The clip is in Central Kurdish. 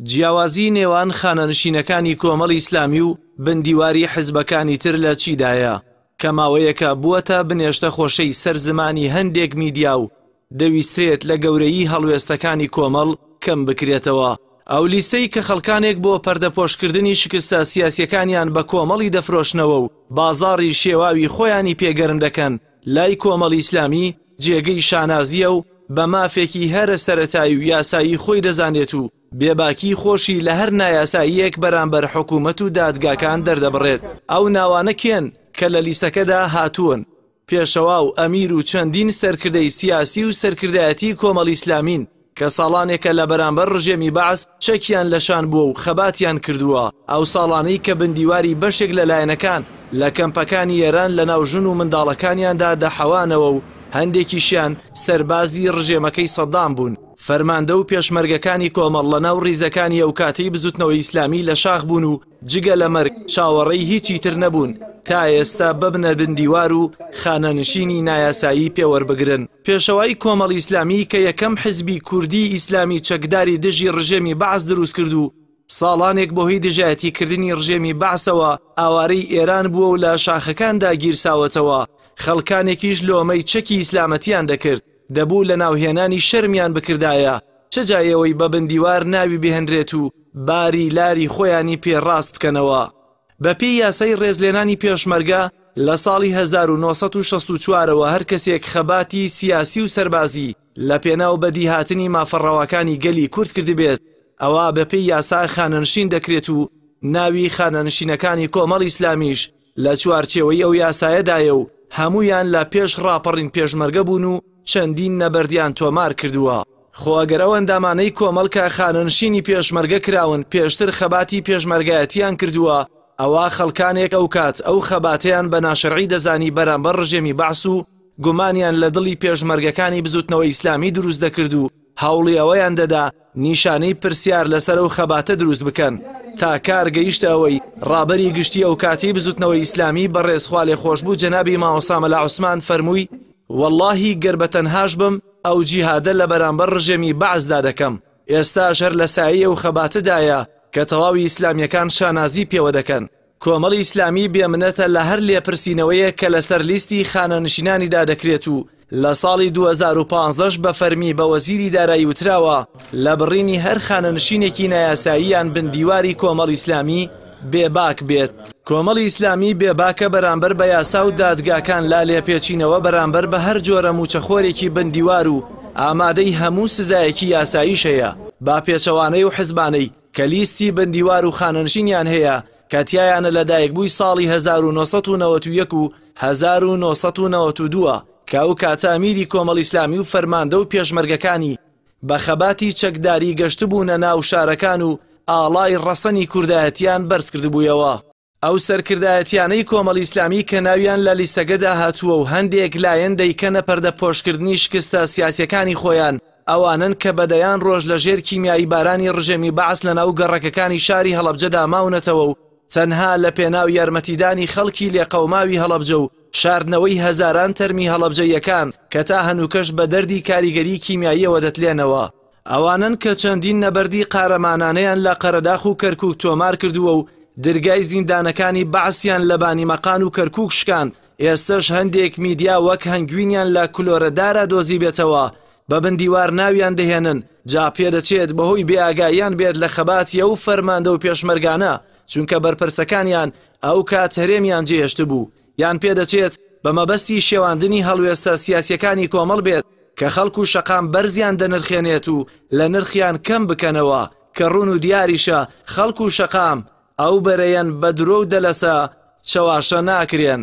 جیاوازی نێوان خانەنشینەکانی کۆمەڵی ئیسلامی و بندیواری حزبەکانی تر لە چیدایە کە ماوەیەکە بووەتە بنێشتە خۆشەی سەرزمانی هەندێک میدیا و دەویسترێت لە گەورەیی هەڵوێستەکانی کۆمەڵ کەم بکرێتەوە. ئەو لیستەی کە خەڵکانێک بۆ پەردەپۆشکردنی شکستە سیاسیەکانیان بە کۆمەڵی دەفرۆشنەوە و بازاڕی شێواوی خۆیانی پێگەرم دەکەن لای کۆمەڵی ئیسلامی جێگەی شانازیە و بە مافێکی هەرە سەرەتایی و یاسایی خۆی دەزانێت و بێباکی خۆشی لە هەر نایاساییەک بەرامبەر حکوومەت و دادگاکان دەردەبڕێت. ئەو ناوانە کێن کە لە لیستەکەدا هاتوون؟ پێشەوا و ئەمیر و چەندین سەرکردەی سیاسی و سەرکردایەتی کۆمەڵی ئیسلامین کە ساڵانێکە لە بەرامبەر ڕژێمی بەعس چەکیان لەشان بووە و خەباتیان کردووە. ئەو ساڵانەی کە بندیواری بەشێک لەلایەنەکان لە کەمپەکانی ئێران لە ناوژن و منداڵەکانیاندا دەحەوانەوە و هەندێکیشیان سەربازی ڕژێمەکەی سەدام بوون. فەرماندە و پێشمەرگەکانی کۆمەڵ لە ناو ڕیزەکانی ئەو کاتەی بزوتنەوەی ئیسلامی لە شاخ بوون و جگە لە مەرگ چاوەڕێی هیچی تر نەبوون تا ئێستا ببنە بندیوار و خانەنشینی نایاسایی پێوەربگرن. پێشەوای کۆمەڵی ئیسلامی کە یەکەم حزبی کوردی ئیسلامی چەکداری دژی ڕژێمی بەعس دروست کرد و ساڵانێک بۆ هۆی دژایەتیکردنی ڕژێمی بەعسەوە ئاوارەی ئێران بووە و لە شاخەکاندا گیرساوەتەوە، خەڵکانێکیش لۆمەی چەکی ئیسلامەتیان دەکرد، دەبوو لە ناوهێنانی شەرمیان بکردایە. چه جایەوەی بە بندیوار ناوی بهێنرێت و باری لاری خۆیانی پێڕاست بکەنەوە. بەپێی یاسای ڕێزلێنانی پێشمەرگە لە ساڵی 1964ەوە هەر کەسێک خەباتی سیاسی و سەربازی لە پێناو بەدیهاتنی مافەڕەوەکانی گەلی کورد کردبێت ئەوە بەپێی یاسا خانەنشین دەکرێت و ناوی خانەنشینەکانی کۆمەڵی ئیسلامیش لە چوارچێوەی ئەو یاسایەدایە و هەمویان لە پێش ڕاپەڕین پێشمەرگە بوون و چەندین نەبەردیان تۆمار کردووە. خۆ ئەگەر ئەو ئەندامانەی کۆمەڵ کە خانەنشینی پێشمەرگە کراون پێشتر خەباتی پێشمەرگایەتیان کردووە، ئەوە خەڵکانێک ئەو کات ئەو خەباتیان بە ناشەرعی دەزانی بەرامبەر ڕژێمی بەعس و گومانیان لە دڵی پێشمەرگەکانی بزوتنەوەی ئیسلامی دروست دەکرد و هەوڵی ئەوەیان دەدا نیشانەی پرسیار لەسەر ئەو خەباتە دروست بکەن تا کار گەیشتە ئەوەی ڕابەری گشتی ئەو کاتی بزوتنەوەی ئیسلامی بەڕێزخوا لێ خۆشبوو جەنابی مام سامەلا عوسمان فەرمووی واللهی گەر بەتەنهاش بم ئەو جیهادە لە بەرامبەر ڕژێمی بەعسدا دەکەم. ئێستاش هەر لە سایە ئەو خەباتەدایە کە تەواوی ئیسلامیەکان شانازی پێوە دەکەن. کۆمەڵی ئیسلامی بێمنەتە لە هەر لێپرسینەوەیە کە لەسەر لیستی خانەنشینانیدا دەکرێت و لە ساڵی 2015 بە فەرمی بە وەزیری دارایی وتراوە لە بڕینی هەر خانەنشینێکی نایاساییان بندیواری کۆمەڵی ئیسلامی بێباک بێت. کۆمەڵی ئیسلامی بێباکە بەرامبەر بە یاسا و دادگاکان لا لێپێچینەوە بەرامبەر بە هەر جۆرە موچەخۆرێکی بندیوار و ئامادەی هەموو سزایەکی یاساییش هەیە. با پێچەوانەی و حزبانەی کە لیستی بندیوار و خانەنشینیان هەیە کاتیایانە لەدایکبووی ساڵی 1991 و 1992 کە ئەو کاتە ئەمیری کۆمەڵی ئیسلامی و فەرماندە و پێشمەرگەکانی بە خەباتی چەکداری گەشتبوونە ناو شارەکان و ئاڵای ڕەسەنی کوردایەتیان بەرز کردبوویەوە. ئەو سەرکردایەتیانەی کۆمەڵی ئیسلامی کە ناویان لە لیستەکەدا هاتووە و هەندێک لایەن دەیکەنە پەردەپۆشکردنی شکستە سیاسیەکانی خۆیان، ئەوانن کە بەدەیان ڕۆژ لە ژێر کیمیایی بارانی ڕژێمی بەعس لە ناو گەڕەکەکانی شاری هەڵەبجەدا ماونەتەوە و تەنها لە پێناو یارمەتیدانی خەڵکی لێقەوماوی هەڵەبجە و شاردنەوەی هەزاران تەرمی هەڵەبجەیەکان کە تا هەنووکەش بە دەردی کاریگەری کیمیاییەوە دەتلێنەوە. ئەوانن کە چەندین نەبەردی قارەمانانەیان لە قەرەداخ و کەرکووک تۆمار کردووە و دەرگای زیندانەکانی بەعسیان لە بانیمەقان و کەرکووک شکاند. ئێستش هەندێک میدیا وەک هەنگوینیان لە کولۆرەدارە دۆزی بێتەوە، بە بندیوار ناویان دەهێنن، جا پێدەچێت بەهۆی بێئاگاییان بێت لە خەباتی ئەو فەرماندە و پێشمەرگانە چونکە بەرپرسەکانیان ئەو کات هەرێمیان جێهێشت بوو، یان پێدەچێت بە مەبەستی شێواندنی هەڵوێستە سیاسیەکانی کۆمەڵ بێت کە خەڵک و شەقام بەرزیان دەنرخێنێت و لە نرخیان کەم بکەنەوە کە ڕوون و دیاریشە خەڵک و شەقام ئەو بەرەیەن بە درۆ و دەلەسە چەواشە ناکرێن.